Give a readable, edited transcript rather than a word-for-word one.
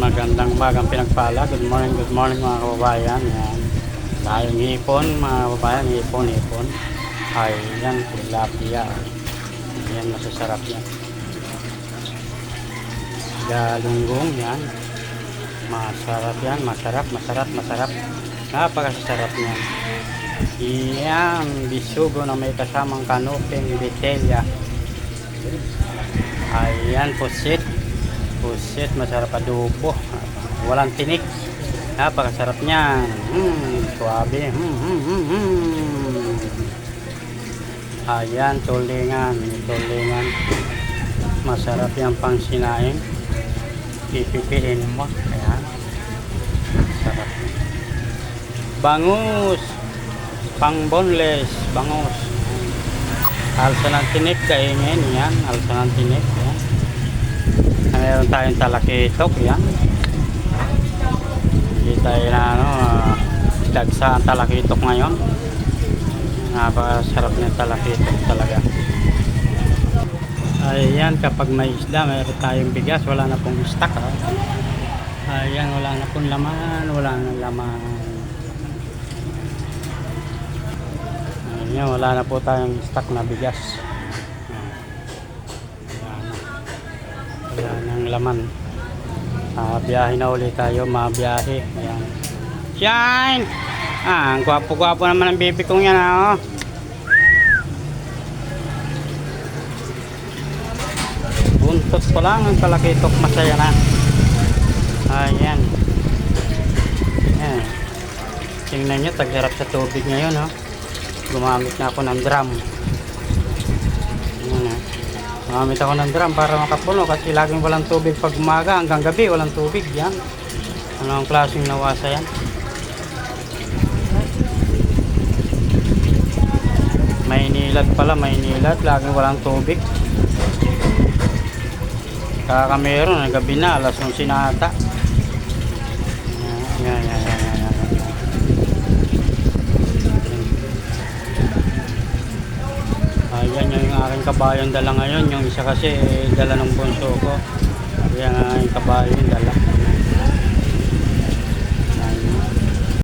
Magandang umagang pinagpala. Good morning mga kababayan. Yan. Tayong hipon mga kababayan, hipon. Ay, yan, tilapia. Yan, masasarap yan. Galunggong yan. Masarap yan, masarap. Napakasarap yan. Yan, bisugo na may kasamang kanuping bitelya. Ayan, pusit, masarap adobo. Walang tinik. Napakasarap niyan. Suabe. Ayan, tulingan. Masarap yan pang sinain. Pipipiin mo. Ayan. Sarap. Bangus. Pang boneless. Bangus. Alsa ng tinik. Kainin yan. Alsa ng tinik. Ayan. Mayroon tayong talakitok. Yan. Hindi tayo na dagsa ang talakitok ngayon. Napakasarap ng talakitok talaga. Ayan, kapag may isda mayroon tayong bigas, wala na pong stock. Ayan, wala na pong laman. Ayan, wala na po tayong stock na bigas. Wala nang laman. Biyahe na ulit tayo, mabiyahe. Ayan. Shine! Ang gwapo-gwapo naman ang baby kong yan, oh. Buntot pa lang ang talakitok, masaya na. Ayan. Ayan. Tingnan nyo, tagsarap sa tubig ngayon, oh. Gumamit na ako ng drum. Ayan, oh. Gumamit ako ng drum para makapuno kasi laging walang tubig pag umaga hanggang gabi walang tubig. Yan. Anong klaseng nawasa yan? Maynilad pala, laging walang tubig. Kaka meron, gabi na, alas 11 na ata. Yan. Ayan yung aking kabayong dala ngayon. Yung isa kasi dala ng bunso ko. Ayan ang aking kabayong dala.